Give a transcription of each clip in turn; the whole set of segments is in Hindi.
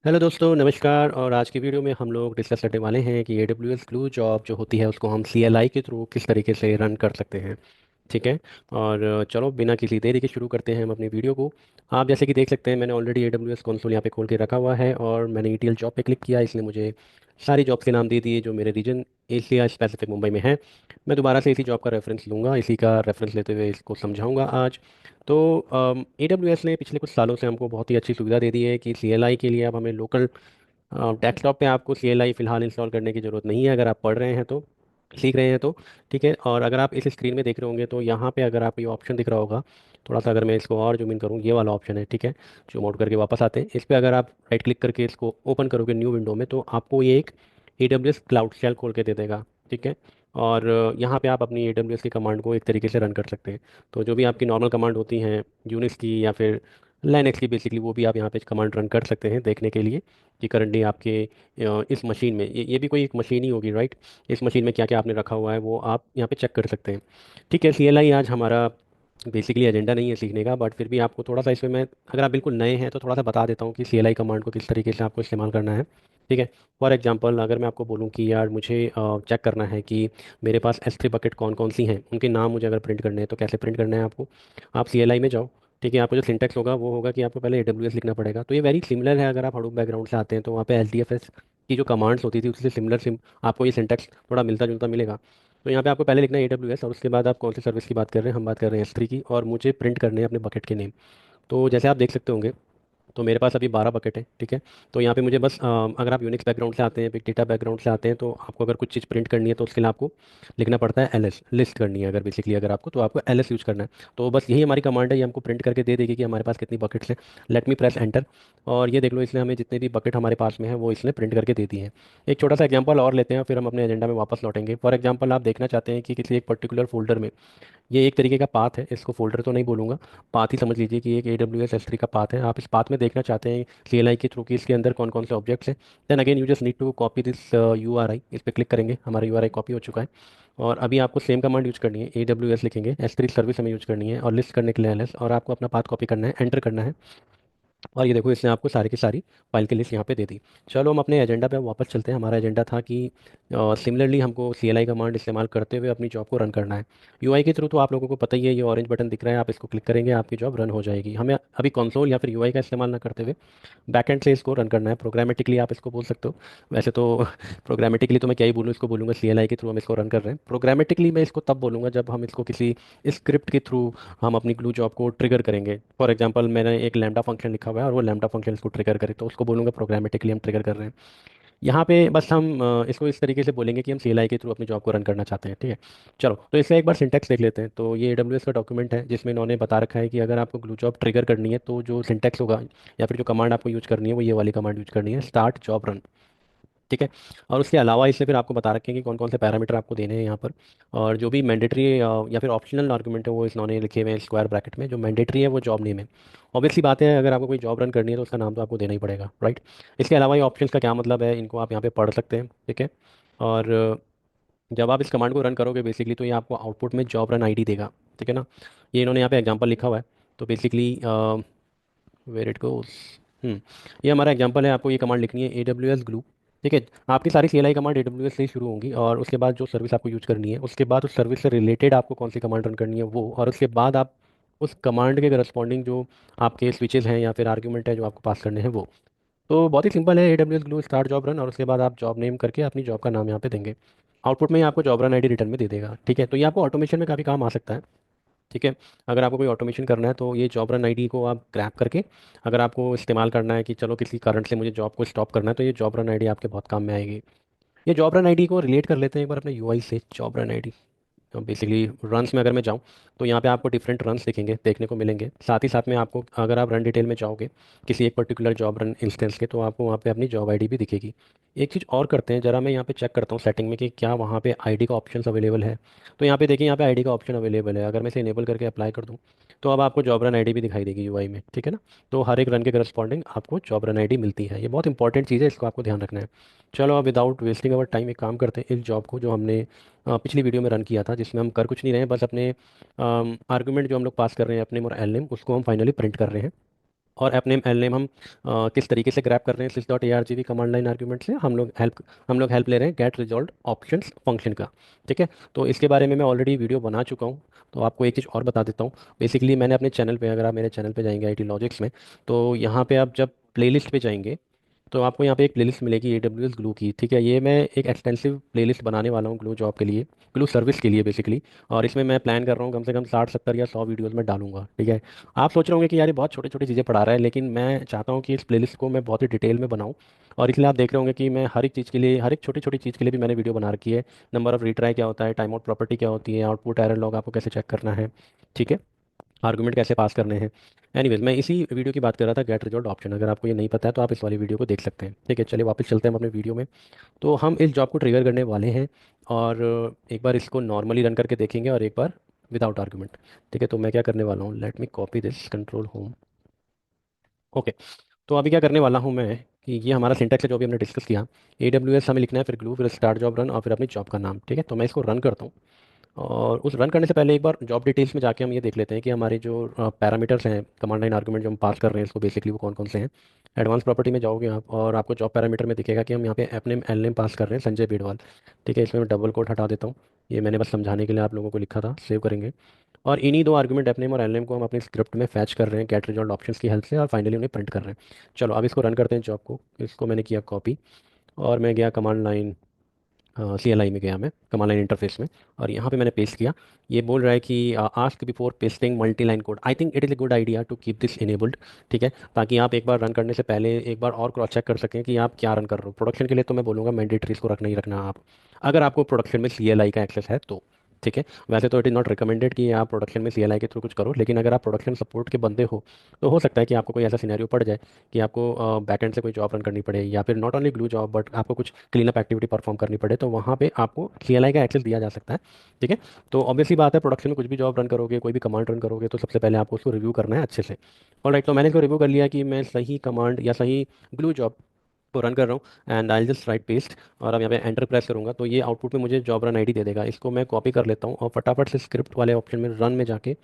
हेलो दोस्तों, नमस्कार। और आज की वीडियो में हम लोग डिस्कस करने वाले हैं कि AWS ग्लू जॉब जो होती है उसको हम CLI के थ्रू किस तरीके से रन कर सकते हैं। ठीक है। और चलो बिना किसी देरी के शुरू करते हैं हम अपनी वीडियो को। आप जैसे कि देख सकते हैं, मैंने ऑलरेडी AWS कंसोल यहाँ पे खोल के रखा हुआ है और मैंने ETL जॉब पे क्लिक किया, इसलिए मुझे सारी जॉब्स के नाम दे दिए जो मेरे रीजन एशिया स्पेसिफिक मुंबई में है। मैं दोबारा से इसी जॉब का रेफरेंस लूँगा, इसी का रेफरेंस लेते हुए इसको समझाऊंगा आज। तो AWS ने पिछले कुछ सालों से हमको बहुत ही अच्छी सुविधा दे दी है कि CLI के लिए अब हमें लोकल डेस्कटॉप पे आपको CLI फ़िलहाल इंस्टॉल करने की ज़रूरत नहीं है, अगर आप पढ़ रहे हैं तो, सीख रहे हैं तो। ठीक है। और अगर आप इस स्क्रीन में देख रहे होंगे तो यहाँ पे अगर आप ये ऑप्शन दिख रहा होगा, थोड़ा सा अगर मैं इसको और जूम इन करूँ, ये वाला ऑप्शन है। ठीक है। जूम आउट करके वापस आते हैं, इस पर अगर आप राइट क्लिक करके इसको ओपन करोगे न्यू विंडो में, तो आपको ये एक AWS क्लाउड शेल खोल के दे देगा। ठीक है। और यहाँ पे आप अपनी AWS की कमांड को एक तरीके से रन कर सकते हैं। तो जो भी आपकी नॉर्मल कमांड होती हैं यूनिक्स की या फिर लाइनक्स की, बेसिकली वो भी आप यहाँ पे कमांड रन कर सकते हैं देखने के लिए कि करंटली आपके इस मशीन में, ये भी कोई एक मशीन ही होगी, राइट। इस मशीन में क्या क्या आपने रखा हुआ है वो आप यहाँ पे चेक कर सकते हैं। ठीक है। CLI आज हमारा बेसिकली एजेंडा नहीं है सीखने का, बट फिर भी आपको थोड़ा सा इसमें मैं, अगर आप बिल्कुल नए हैं तो थोड़ा सा बता देता हूँ कि CLI कमांड को किस तरीके से आपको इस्तेमाल करना है। ठीक है। फॉर एग्जांपल अगर मैं आपको बोलूँ कि यार मुझे चेक करना है कि मेरे पास S3 बकेट कौन कौन सी हैं, उनके नाम मुझे अगर प्रिंट करने हैं तो कैसे प्रिंट करना है आपको। आप CLI में जाओ। ठीक है। आपको जो सिंटेक्स होगा वो होगा कि आपको पहले AWS लिखना पड़ेगा, तो ये वेरी सिमिलर है। अगर आप हडूप बैकग्राउंड से आते हैं तो वहाँ पे LTFS की जो कमांड्स होती थी उससे सिमिलर आपको ये सिंटेक्स थोड़ा मिलता जुलता मिलेगा। तो यहाँ पे आपको पहले लिखना है AWS, और उसके बाद आप कौन सी सर्विस की बात कर रहे हैं, हम बात कर रहे हैं S3 की, और मुझे प्रिंट करने हैं अपने बकेट के नेम। तो जैसे आप देख सकते होंगे, तो मेरे पास अभी 12 बकेट है। ठीक है। तो यहाँ पे मुझे बस अगर आप यूनिक्स बैकग्राउंड से आते हैं, बिग डेटा बैकग्राउंड से आते हैं, तो आपको अगर कुछ चीज़ प्रिंट करनी है तो उसके लिए आपको लिखना पड़ता है LS, लिस्ट करनी है अगर बेसिकली अगर आपको, तो आपको LS यूज़ करना है। तो बस यही हमारी कमांड है, ये हमको प्रिंट करके दे देगी कि हमारे पास कितनी बकेट्स हैं। Let me press enter. और ये देख लो, इसने हमें जितने भी बकेट हमारे पास में है वो इसने प्रिंट करके दे दी है। एक छोटा सा एग्जाम्पल और लेते हैं, फिर हम अपने एजेंडा में वापस लौटेंगे। फॉर एग्जाम्पल आप देखना चाहते हैं कि किसी एक पर्टिकुलर फोल्डर में, ये एक तरीके का पाथ है, इसको फोल्डर तो नहीं बोलूँगा, पाथ ही समझ लीजिए कि एक AWS S3 का पाथ है। आप इस पाथ में देखना चाहते हैं CLI के थ्रू कि इसके अंदर कौन कौन से ऑब्जेक्ट्स हैं। Then again you just need to copy this URI, इस पर क्लिक करेंगे, हमारा URI कॉपी हो चुका है। और अभी आपको सेम कमांड यूज करनी है, AWS लिखेंगे, S3 सर्विस हमें यूज करनी है, और लिस्ट करने के लिए LS, और आपको अपना पाथ कॉपी करना है, एंटर करना है। और ये देखो, इसने आपको सारी की सारी फाइल की लिस्ट यहाँ पे दे दी। चलो हम अपने एजेंडा पे वापस चलते हैं। हमारा एजेंडा था कि सिमिलरली हमको CLI कमांड इस्तेमाल करते हुए अपनी जॉब को रन करना है UI के थ्रू। तो आप लोगों को पता ही है, ये ऑरेंज बटन दिख रहा है, आप इसको क्लिक करेंगे, आपकी जॉब रन हो जाएगी। हमें अभी कंसोल या फिर UI का इस्तेमाल ना करते हुए बैकएंड से इसको रन करना है। प्रोग्रामेटिकली आप इसको बोल सकते हो, वैसे तो प्रोग्रामेटिकली तो मैं क्या ही बोलूँ, इसको बोलूँगा CLI के थ्रू हम इसको रन कर रहे हैं। प्रोग्रामेटिकली मैं इसको तब बोलूँगा जब हम इसको किसी स्क्रिप्ट के थ्रू हम अपनी ग्लू जॉब को ट्रिगर करेंगे। फॉर एग्जांपल मैंने एक लैम्डा फंक्शन लिखा हुआ है और वो लैम्डा फंक्शन इसको ट्रिगर करे, तो उसको बोलूँगा प्रोग्रामेटिकली हम ट्रिगर कर रहे हैं। यहाँ पे बस हम इसको इस तरीके से बोलेंगे कि हम CLI के थ्रू अपनी जॉब को रन करना चाहते हैं। ठीक है। चलो, तो इसका एक बार सिंटेक्स देख लेते हैं। तो ये AWS का डॉक्यूमेंट है जिसमें इन्होंने बता रखा है कि अगर आपको ग्लू जॉब ट्रिगर करनी है तो जो सिंटेक्स होगा या फिर जो कमांड आपको यूज करनी है वो ये वाली कमांड यूज करनी है, स्टार्ट जॉब रन। ठीक है। और उसके अलावा इससे फिर आपको बता रखें कि कौन कौन से पैरामीटर आपको देने हैं यहाँ पर। और जो भी मैंडेटरी या फिर ऑप्शनल आर्गुमेंट है वो इन्होंने लिखे हुए हैं स्क्वायर ब्रैकेट में। जो मैंडेटरी है वो जॉब नेम है। ऑब्वियसली बात है, अगर आपको कोई जॉब रन करनी है तो उसका नाम तो आपको देना ही पड़ेगा, राइट। इसके अलावा ये ऑप्शंस का क्या मतलब है, इनको आप यहाँ पे पढ़ सकते हैं। ठीक है। और जब आप इस कमांड को रन करोगे बेसिकली, तो ये आपको आउटपुट में जॉब रन ID देगा। ठीक है ना। ये इन्होंने यहाँ पे एग्जांपल लिखा हुआ है। तो बेसिकली वेयर इट गोस, ये हमारा एग्जांपल है। आपको ये कमांड लिखनी है AWS ग्लू। ठीक है। आपकी सारी CLI कमांड AWS से ही शुरू होंगी, और उसके बाद जो सर्विस आपको यूज करनी है, उसके बाद उस सर्विस से रिलेटेड आपको कौन सी कमांड रन करनी है वो, और उसके बाद आप उस कमांड के करस्पॉन्डिंग जो आपके स्विचेस हैं या फिर आर्ग्यूमेंट है जो आपको पास करने हैं वो। तो बहुत ही सिंपल है, AWS glue start job run, और उसके बाद आप जॉब नेम करके अपनी जॉब का नाम यहाँ पे देंगे। आउटपुट में ही आपको जॉब रन ID रिटर्न में दे देगा। ठीक है। तो ये आपको ऑटोमेशन में काफ़ी काम आ सकता है। ठीक है। अगर आपको कोई ऑटोमेशन करना है तो ये जॉब रन ID को आप ग्रैब करके, अगर आपको इस्तेमाल करना है कि चलो किसी कारण से मुझे जॉब को स्टॉप करना है, तो ये जॉब रन ID आपके बहुत काम में आएगी। ये जॉब रन ID को रिलेट कर लेते हैं एक बार अपने UI से। जॉब रन ID तो बेसिकली रन्स में अगर मैं जाऊँ तो यहाँ पे आपको डिफरेंट रन्स दिखेंगे, देखने को मिलेंगे। साथ ही साथ में आपको, अगर आप रन डिटेल में जाओगे किसी एक पर्टिकुलर जॉब रन इंस्टेंस के, तो आपको वहाँ पे अपनी जॉब ID भी दिखेगी। एक चीज़ और करते हैं, जरा मैं यहाँ पे चेक करता हूँ सेटिंग में कि क्या वहाँ पे ID का ऑप्शन अवेलेबल है। तो यहाँ पे देखिए, यहाँ पे ID का ऑप्शन अवेलेबल है। अगर मैं इसे इनेबल करके अप्लाई कर दूँ तो अब आपको जॉब रन ID भी दिखाई देगी UI में। ठीक है ना। तो हर एक रन के करस्पॉन्डिंग आपको जॉब रन ID मिलती है। ये बहुत इंपॉर्टेंट चीज़ है, इसको आपको ध्यान रखना है। चलो, अब विदाउट वेस्टिंग अवर टाइम एक काम करते हैं, इस जॉब को जो हमने पिछली वीडियो में रन किया था, जिसमें हम कर कुछ नहीं रहे हैं, बस अपने आर्गुमेंट जो हम लोग पास कर रहे हैं अपने और एल नेम, उसको हम फाइनली प्रिंट कर रहे हैं। और एप नेम एल नेम हम किस तरीके से ग्रैप कर रहे हैं sys dot A R G B command line argument से हम लोग हेल्प ले रहे हैं गेट रिजॉल्व ऑप्शंस फंक्शन का। ठीक है, तो इसके बारे में मैं ऑलरेडी वीडियो बना चुका हूँ। तो आपको एक चीज़ और बता देता हूँ। बेसिकली मैंने अपने चैनल पे, अगर आप मेरे चैनल पे जाएंगे आई टी लॉजिक्स में, तो यहाँ पे आप जब प्लेलिस्ट पे जाएंगे तो आपको यहाँ पे एक प्लेलिस्ट मिलेगी ए डब्ल्यू एस ग्लू की। ठीक है, ये मैं एक एक्सटेंसिव प्लेलिस्ट बनाने वाला हूँ ग्लू जॉब के लिए, ग्लू सर्विस के लिए बेसिकली। और इसमें मैं प्लान कर रहा हूँ कम से कम 60 70 या 100 वीडियोज़ में डालूंगा। ठीक है, आप सोच रहे होंगे कि यार ये बहुत छोटी छोटी चीज़ें पढ़ा रहा है, लेकिन मैं चाहता हूँ कि इस प्लेलिस्ट को मैं बहुत ही डिटेल में बनाऊँ। और इसलिए आप देख रहे होंगे कि मैं हर एक चीज़ के लिए, हर एक छोटी छोटी चीज़ के लिए भी मैंने वीडियो बना रखी है। नंबर ऑफ रिट्राई क्या होता है, टाइम आउट प्रॉपर्टी क्या होती है, आउटपुट एरर लॉग आपको कैसे चेक करना है, ठीक है, आर्गुमेंट कैसे पास करने हैं। एनीवेज, मैं इसी वीडियो की बात कर रहा था, गेट रिजॉल्व ऑप्शन। अगर आपको ये नहीं पता है तो आप इस वाली वीडियो को देख सकते हैं। ठीक है, चलिए वापस चलते हैं हम अपने वीडियो में। तो हम इस जॉब को ट्रिगर करने वाले हैं, और एक बार इसको नॉर्मली रन करके देखेंगे और एक बार विदाउट आर्गुमेंट। ठीक है, तो मैं क्या करने वाला हूँ, let me copy this control home. Okay, तो अभी क्या करने वाला हूँ मैं कि ये हमारा सिंटैक्स है जो भी हमने डिस्कस किया। ए डब्ल्यू एस हमें लिखना है, फिर ग्लू, फिर स्टार्ट जॉब रन, और फिर अपनी जॉब का नाम। ठीक है, तो मैं इसको रन करता हूँ। और उस रन करने से पहले एक बार जॉब डिटेल्स में जाके हम ये देख लेते हैं कि हमारे जो पैरामीटर्स हैं, कमांड लाइन आर्गुमेंट जो हम पास कर रहे हैं इसको, बेसिकली वो कौन कौन से हैं। एडवांस प्रॉपर्टी में जाओगे आप और आपको जॉब पैरामीटर में दिखेगा कि हम यहाँ पे एप नेम एल नेम पास कर रहे हैं, संजय बेडवाल। ठीक है, इसमें मैं डबल कोट हटा देता हूँ। ये मैंने बस समझाने के लिए आप लोगों को लिखा था, सेव करेंगे। और इन्हीं दो आर्गुमेंट एप नेम और एल नेम को हम अपनी स्क्रिप्ट में फैच कर रहे हैं गेट रिजॉल्व ऑप्शंस की हेल्प से, और फाइनली उन्हें प्रिंट कर रहे हैं। चलो अब इसको रन करते हैं जॉब को। इसको मैंने किया कॉपी, और मैं गया command line C L I में, गया मैं कमांड लाइन इंटरफेस में, और यहाँ पे मैंने पेस्ट किया। ये बोल रहा है कि ask before pasting multi line code. I think it is a good idea to keep this enabled. ठीक है, ताकि आप एक बार रन करने से पहले एक बार और क्रॉस चेक कर सकें कि आप क्या रन कर रहे हो। प्रोडक्शन के लिए तो मैं बोलूँगा मैंडेटरी इसको रखना ही रखना आप, अगर आपको प्रोडक्शन में सी एल आई का एक्सेस है तो। ठीक है, वैसे तो इट इज़ नॉट रिकमेंडेड कि आप प्रोडक्शन में सी एल आई के थ्रू कुछ करो, लेकिन अगर आप प्रोडक्शन सपोर्ट के बंदे हो तो हो सकता है कि आपको कोई ऐसा सिनेरियो पड़ जाए कि आपको बैकएंड से कोई जॉब रन करनी पड़े, या फिर not only glue job but आपको कुछ क्लीन अप एक्टिविटी परफॉर्म करनी पड़े, तो वहाँ पे आपको CLI का एक्सेस दिया जा सकता है। ठीक है, तो ऑब्वियसली बात है, प्रोडक्शन में कुछ भी जॉब रन करोगे, कोई भी कमांड रन करोगे, तो सबसे पहले आपको उसको रिव्यू करना है अच्छे से। और राइट, तो मैंने इसको रिव्यू कर लिया कि मैं सही कमांड या सही ग्लू जॉब को रन कर रहा हूँ, and I just right paste. और अब यहाँ पे एंटर प्रेस करूँगा तो ये आउटपुट में मुझे जॉब रन आईडी दे देगा। इसको मैं कॉपी कर लेता हूँ और फटाफट से स्क्रिप्ट वाले ऑप्शन में, रन में जाके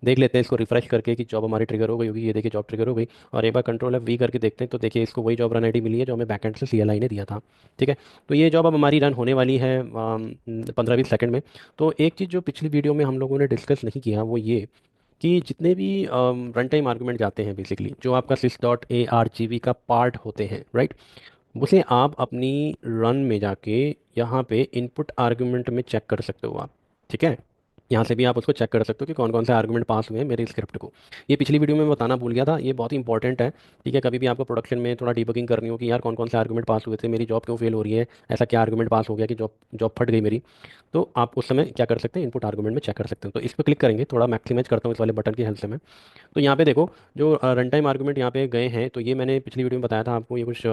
देख लेते हैं इसको रिफ्रेश करके कि जॉब हमारी ट्रिगर हो गई होगी। ये देखिए जॉब ट्रिगर हो गई। और एक बार कंट्रोल F V करके देखते हैं तो देखिए इसको वही जॉब रन आईडी मिली है जो हमें बैकएंड से CLI ने दिया था। ठीक है, तो ये जॉब अब हमारी रन होने वाली है 15 20 सेकंड में। तो एक चीज़ जो पिछली वीडियो में हम लोगों ने डिस्कस नहीं किया वो ये कि जितने भी रन टाइम आर्गूमेंट जाते हैं, बेसिकली जो आपका sys.argv का पार्ट होते हैं, राइट, उसे आप अपनी रन में जाके यहाँ पे इनपुट आर्गुमेंट में चेक कर सकते हो आप। ठीक है, यहाँ से भी आप उसको चेक कर सकते हो कि कौन कौन से आर्गुमेंट पास हुए हैं मेरे स्क्रिप्ट को। ये पिछली वीडियो में मैं बताना भूल गया था, ये बहुत ही इंपॉर्टेंट है। ठीक है, कभी भी आपको प्रोडक्शन में थोड़ा डीबगिंग करनी हो कि यार कौन कौन से आर्गुमेंट पास हुए थे, मेरी जॉब क्यों फेल हो रही है, ऐसा क्या आर्गुमेंट पास हो गया कि जॉब जॉब फट गई मेरी, तो आप उस समय क्या कर सकते हैं, इनपुट आर्गुमेंट में चेक कर सकते हैं। तो इस पर क्लिक करेंगे, थोड़ा मैक्सिमाइज करता हूँ इस वाले बटन की हेल्प से मैं। तो यहाँ पे देखो, जो रन टाइम आर्गुमेंट यहाँ पे गए हैं, तो ये मैंने पिछली वीडियो में बताया था आपको, ये कुछ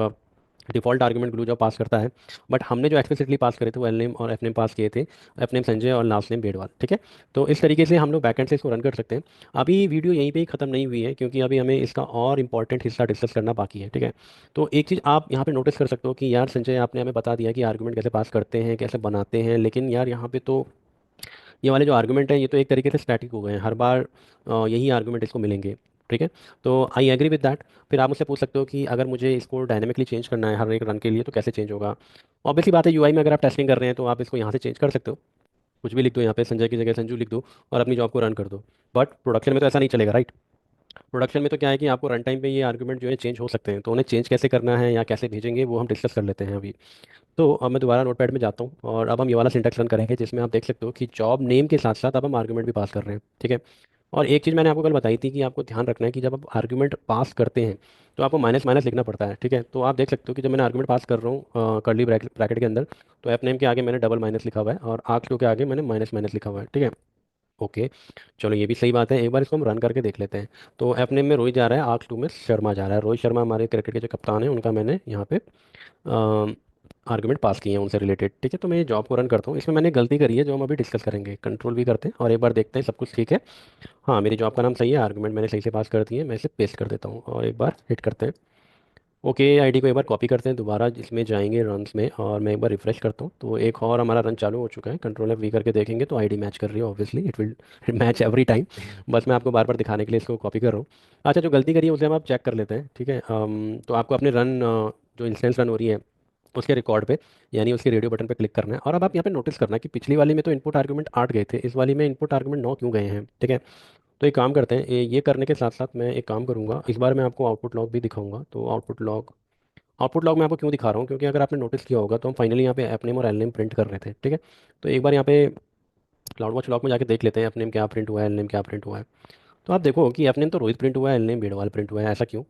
डिफ़ॉल्ट आर्गुमेंट ग्लू जॉब पास करता है। बट हमने जो एक्सप्लिसिटली पास करे थे वो एल नेम और एफ नेम पास किए थे, एफ नेम संजय और लास्ट नेम बेडवाल। ठीक है, तो इस तरीके से हम लोग बैकएंड से इसको रन कर सकते हैं। अभी वीडियो यहीं पे ही ख़त्म नहीं हुई है, क्योंकि अभी हमें इसका और इंपॉर्टेंट हिस्सा डिस्कस करना बाकी है। ठीक है, तो एक चीज़ आप यहाँ पे नोटिस कर सकते हो कि यार संजय आपने हमें बता दिया कि आर्गुमेंट कैसे पास करते हैं, कैसे बनाते हैं, लेकिन यार यहाँ पे तो ये वाले जो आर्गुमेंट हैं ये तो एक तरीके से स्टैटिक हो गए हैं, हर बार यही आर्गुमेंट इसको मिलेंगे। ठीक है, तो आई एग्री विद दैट। फिर आप मुझसे पूछ सकते हो कि अगर मुझे इसको डायनेमिकली चेंज करना है हर एक रन के लिए तो कैसे चेंज होगा। ऑब्वियसली बात है, यूआई में अगर आप टेस्टिंग कर रहे हैं तो आप इसको यहाँ से चेंज कर सकते हो। कुछ भी लिख दो यहाँ पे, संजय की जगह संजू लिख दो, और अपनी जॉब को रन कर दो। बट प्रोडक्शन में तो ऐसा नहीं चलेगा, राइट। प्रोडक्शन में तो क्या है कि आपको रन टाइम पे ये आर्गुमेंट जो है चेंज हो सकते हैं, तो उन्हें चेंज कैसे करना है या कैसे भेजेंगे वो हम डिस्कस कर लेते हैं अभी। तो अब मैं दोबारा नोटपैड में जाता हूँ, और अब हम ये वाला सिंटैक्स रन करेंगे जिसमें आप देख सकते हो कि जॉब नेम के साथ साथ अब हम आर्गुमेंट भी पास कर रहे हैं। ठीक है, और एक चीज़ मैंने आपको कल बताई थी कि आपको ध्यान रखना है कि जब आप आर्गुमेंट पास करते हैं तो आपको माइनस माइनस लिखना पड़ता है। ठीक है, तो आप देख सकते हो कि जब मैंने आर्गुमेंट पास कर रहा हूँ कर्ली ब्रैकेट के अंदर, तो एप नेम के आगे मैंने डबल माइनस लिखा हुआ है और आर्क टू के आगे मैंने माइनस माइनस लिखा हुआ है। ठीक है, ओके, चलो ये भी सही बात है। एक बार इसको हम रन करके देख लेते हैं। तो एप नेम में रोहित जा रहा है, आर्क टू में शर्मा जा रहा है। रोहित शर्मा हमारे क्रिकेट के जो कप्तान हैं, उनका मैंने यहाँ पे आर्गुमेंट पास किए हैं उनसे रिलेटेड। ठीक है, तो मैं ये जॉब को रन करता हूँ। इसमें मैंने गलती करी है जो हम अभी डिस्कस करेंगे, कंट्रोल भी करते हैं और एक बार देखते हैं सब कुछ ठीक है। हाँ, मेरी जॉब का नाम सही है, आर्गुमेंट मैंने सही से पास कर दिए। मैं इसे पेस्ट कर देता हूँ और एक बार हिट करते हैं। ओके आईडी को एक बार कॉपी करते हैं, दोबारा इसमें जाएंगे रन्स में, और मैं एक बार रिफ्रेश करता हूँ तो एक और हमारा रन चालू हो चुका है। कंट्रोल F V करके देखेंगे तो आईडी मैच कर रही है, obviously it will match every time. बस मैं आपको बार बार दिखाने के लिए इसको कॉपी कर रहा हूँ। अच्छा, जो गलती करी है उसे हम आप चेक कर लेते हैं, ठीक है। तो आपको अपने रन, जो इंस्टेंस रन हो रही है उसके रिकॉर्ड पे, यानी उसके रेडियो बटन पे क्लिक करना है। और अब आप यहाँ पे नोटिस करना है कि पिछली वाली में तो इनपुट आर्गुमेंट 8 गए थे, इस वाली में इनपुट आर्गुमेंट 9 क्यों गए हैं, ठीक है। तो एक काम करते हैं, ये करने के साथ साथ मैं एक काम करूंगा, इस बार मैं आपको आउटपुट लॉग भी दिखाऊंगा। तो आउटपुट लॉग मैं आपको क्यों दिखा रहा हूँ, क्योंकि अगर आपने नोटिस किया होगा तो हम फाइनली यहाँ पे ऐप नेम और एल नेम प्रिंट कर रहे थे, ठीक है। तो एक बार यहाँ पे क्लाउड वॉच लॉग में जाके देख लेते हैं ऐप नेम क्या प्रिंट हुआ है, एल नेम क्या प्रिंट हुआ है। तो आप देखो कि ऐप नेम तो रोहित प्रिंट हुआ है, एल नेम बेड़वाल प्रिंट हुआ है, ऐसा क्यों।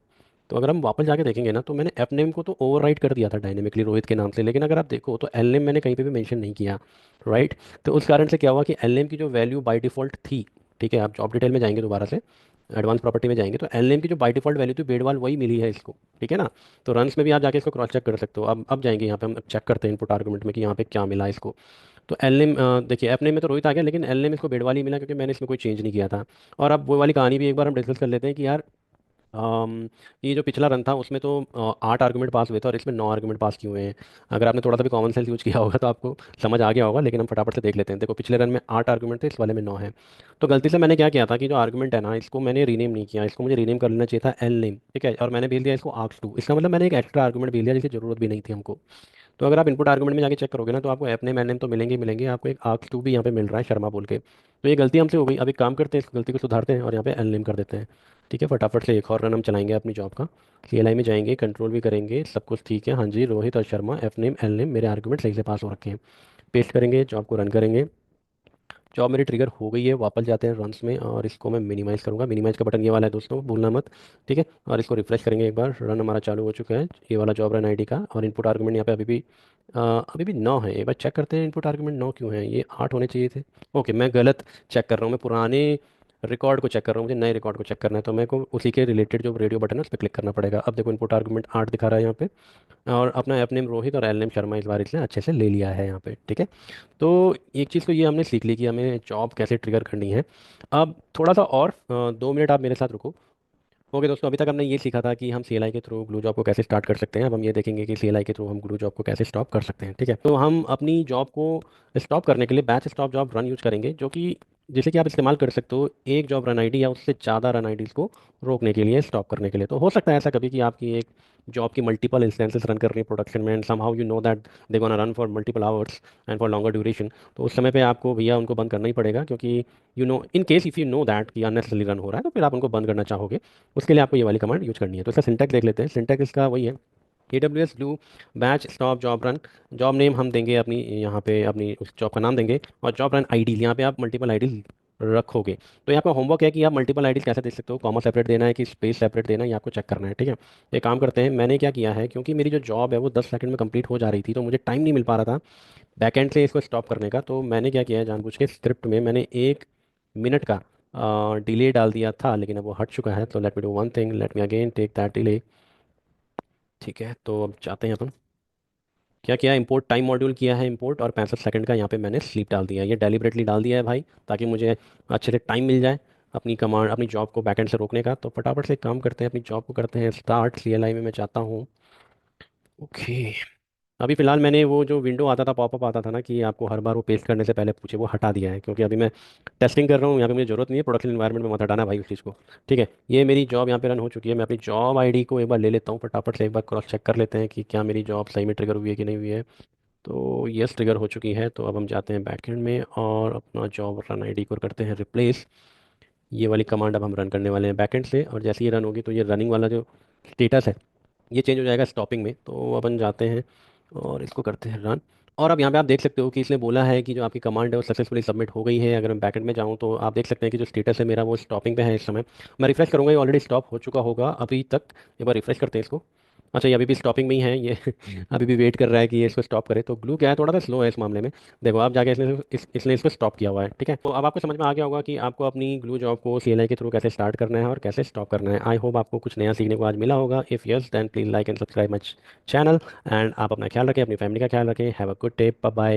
तो अगर हम वापस जाके देखेंगे ना, तो मैंने ऐप नेम को तो ओवरराइट कर दिया था डायनेमिकली रोहित के नाम से, लेकिन अगर आप देखो तो एल नेम मैंने कहीं पे भी मेंशन नहीं किया, राइट। तो उस कारण से क्या हुआ कि एल नेम की जो वैल्यू बाय डिफ़ॉल्ट थी, ठीक है, आप जॉब डिटेल में जाएंगे दोबारा से, एडवांस प्रॉपर्टी में जाएंगे तो एल नेम की जो बाय डिफ़ॉल्ट वैल्यू थी बेडवाल वही मिली है इसको, ठीक है ना। तो रन्स में भी आप जाके इसको क्रॉस चेक कर सकते हो। अब जाएंगे यहाँ पे, हम चेक करते हैं इनपुट आर्गुमेंट में कि यहाँ पे क्या मिला इसको। तो एल नेम, देखिए ऐप नेम में तो रोहित आ गया, लेकिन एल नेम इसको बेडवाल ही मिला क्योंकि मैंने इसमें कोई चेंज नहीं किया था। और अब वो वाली कहानी भी एक बार हम डिस्कस कर लेते हैं कि यार, ये जो पिछला रन था उसमें तो 8 आर्गुमेंट पास हुए थे और इसमें 9 आर्गुमेंट पास किए हुए हैं। अगर आपने थोड़ा सा भी कॉमन सेंस यूज किया होगा तो आपको समझ आ गया होगा, लेकिन हम फटाफट से देख लेते हैं। देखो पिछले रन में 8 आर्गुमेंट थे, इस वाले में 9 है। तो गलती से मैंने क्या किया था कि जो आर्गुमेंट है ना, इसको मैंने रीनेम नहीं किया, इसको मुझे रीनेम कर लेना चाहिए था एल नेम, ठीक है, और मैंने भेज दिया इसको आर्क्स 2। इसका मतलब मैंने एक एक्स्ट्रा आर्गुमेंट भेज दिया जिसकी जरूरत भी नहीं थी हमको। तो अगर आप इनपुट आर्गुमेंट में जाके चेक करोगे ना, तो आपको ऐप नेम एन नेम तो मिलेंगे ही मिलेंगे, आपको एक आर्क्स 2 भी यहाँ पे मिल रहा है शर्मा बोल के। तो ये गलती हमसे हो गई। अब एक काम करते हैं, इस गलती को सुधारते हैं और यहाँ पे एल नेम कर देते हैं, ठीक है। फटाफट से एक और रन हम चलाएंगे अपनी जॉब का। CLI में जाएंगे, कंट्रोल भी करेंगे, सब कुछ ठीक है, हाँ जी, रोहित और Sharma, F name L name, मेरे आर्गुमेंट सही से पास हो रखे हैं। पेस्ट करेंगे, जॉब को रन करेंगे। जॉब मेरी ट्रिगर हो गई है, वापस जाते हैं रन्स में और इसको मैं मिनिमाइज़ करूँगा। मिनिमाइज़ का बटन ये वाला है दोस्तों, भूलना मत, ठीक है। और इसको रिफ्रेश करेंगे एक बार, रन हमारा चालू हो चुका है, ये वाला जॉब रन आईडी का। और इनपुट आर्गुमेंट यहाँ पे अभी भी 9 है। एक बार चेक करते हैं इनपुट आर्गुमेंट 9 क्यों है, ये 8 होने चाहिए थे। ओके, मैं गलत चेक कर रहा हूँ, मैं पुराने रिकॉर्ड को चेक कर रहा हूँ, मुझे नए रिकॉर्ड को चेक करना है। तो मेरे को उसी के रिलेटेड जो रेडियो बटन है उस पर क्लिक करना पड़ेगा। अब देखो इनपुट आर्गुमेंट 8 दिखा रहा है यहाँ पे, और अपना ऐप नेम रोहित और एल नेम शर्मा इस बार इसने अच्छे से ले लिया है यहाँ पे, ठीक है। तो एक चीज़ तो ये हमने सीख ली कि हमें जॉब कैसे ट्रिगर करनी है। अब थोड़ा सा और 2 मिनट आप मेरे साथ रुको। ओके दोस्तों, अभी तक हमने ये सीखा था कि हम CLI के थ्रू ग्लू जॉब को कैसे स्टार्ट कर सकते हैं। अब हम ये देखेंगे कि CLI के थ्रू हम ग्लू जॉब को कैसे स्टॉप कर सकते हैं, ठीक है। तो हम अपनी जॉब को स्टॉप करने के लिए batch stop job run use करेंगे, जो कि जैसे कि आप इस्तेमाल कर सकते हो एक जॉब रन आईडी या उससे ज़्यादा रन आईडीज़ को रोकने के लिए, स्टॉप करने के लिए। तो हो सकता है ऐसा कभी कि आपकी एक जॉब की मल्टीपल इंस्टेंसेस रन कर रही है प्रोडक्शन में, and somehow you know that they gonna run for multiple hours and for longer duration. तो उस समय पे आपको भैया उनको बंद करना ही पड़ेगा, क्योंकि you know in case if you know that कि अननेसेसरी रन हो रहा है तो फिर आप उनको बंद करना चाहोगे। उसके लिए आपको ये वाली कमांड यूज करनी है। तो इसका सिंटैक्स देख लेते हैं। सिंटैक्स इसका वही है, AWS glue batch stop job run. Job name हम देंगे अपनी, यहाँ पे अपनी उस जॉब का नाम देंगे, और जॉब रन आईडी यहाँ पे आप मल्टीपल आईडी रखोगे। तो यहाँ पे होमवर्क है कि आप मल्टीपल आईडी कैसे दे सकते हो, कॉमा सेपरेट देना है कि स्पेस सेपरेट देना है, ये आपको चेक करना है, ठीक है। एक काम करते हैं, मैंने क्या किया है, क्योंकि मेरी जो जॉब है वो 10 सेकंड में कंप्लीट हो जा रही थी, तो मुझे टाइम नहीं मिल पा रहा था बैकएंड से इसको स्टॉप करने का। तो मैंने क्या किया है, जानबूझ के स्क्रिप्ट में मैंने 1 मिनट का डिले डाल दिया था, लेकिन अब वो हट चुका है। तो let me do one thing, let me again take that delay, ठीक है। तो अब चाहते हैं अपन क्या किया, इंपोर्ट टाइम मॉड्यूल किया है इंपोर्ट, और 65 सेकंड का यहाँ पे मैंने स्लीप डाल दिया है। ये डेलिबरेटली डाल दिया है भाई, ताकि मुझे अच्छे से टाइम मिल जाए अपनी कमांड, अपनी जॉब को बैकएंड से रोकने का। तो फटाफट से एक काम करते हैं, अपनी जॉब को करते हैं स्टार्ट। CLI में मैं चाहता हूँ, ओके। अभी फ़िलहाल मैंने वो जो विंडो आता था, पॉपअप आता था ना कि आपको हर बार वो पेस्ट करने से पहले पूछे, वो हटा दिया है, क्योंकि अभी मैं टेस्टिंग कर रहा हूँ, यहाँ पे मुझे ज़रूरत नहीं है। प्रोडक्शन इन्वायरमेंट में मत हटाना भाई उस चीज़ को, ठीक है। ये मेरी जॉब यहाँ पे रन हो चुकी है। मैं अपनी जॉब आईडी को एक बार ले लेता हूँ, फटाफट से एक बार क्रॉस चेक कर लेते हैं कि क्या मेरी जॉब सही में ट्रिगर हुई है कि नहीं हुई है। तो यस, ट्रिगर हो चुकी है। तो अब हम जाते हैं बैकएंड में और अपना जॉब रन आईडी को करते हैं रिप्लेस। ये वाली कमांड अब हम रन करने वाले हैं बैकएंड से, और जैसे ही रन होगी तो ये रनिंग वाला जो स्टेटस है ये चेंज हो जाएगा स्टॉपिंग में। तो अपन जाते हैं और इसको करते हैं रन। और अब यहाँ पे आप देख सकते हो कि इसने बोला है कि जो आपकी कमांड है वो सक्सेसफुली सबमिट हो गई है। अगर मैं बैकएंड में जाऊँ तो आप देख सकते हैं कि जो स्टेटस है मेरा वो स्टॉपिंग पे है इस समय। मैं रिफ्रेश करूँगा, ये ऑलरेडी स्टॉप हो चुका होगा अभी तक। एक बार रिफ्रेश करते हैं इसको। अच्छा, ये अभी भी स्टॉपिंग में ही है ये अभी भी वेट कर रहा है कि ये इसको स्टॉप करे। तो ग्लू क्या है, थोड़ा सा स्लो है इस मामले में। देखो आप जाके इसने इसको स्टॉप किया हुआ है, ठीक है। तो अब आपको समझ में आ गया होगा कि आपको अपनी ग्लू जॉब को CLI के थ्रू कैसे स्टार्ट करना है और कैसे स्टॉप करना है। आई होप आपको कुछ नया सीखने को आज मिला होगा। If yes then please like and subscribe my channel. And आप अपना ख्याल रखें, अपनी फैमिली का ख्याल रखें। Have a good day, bye bye.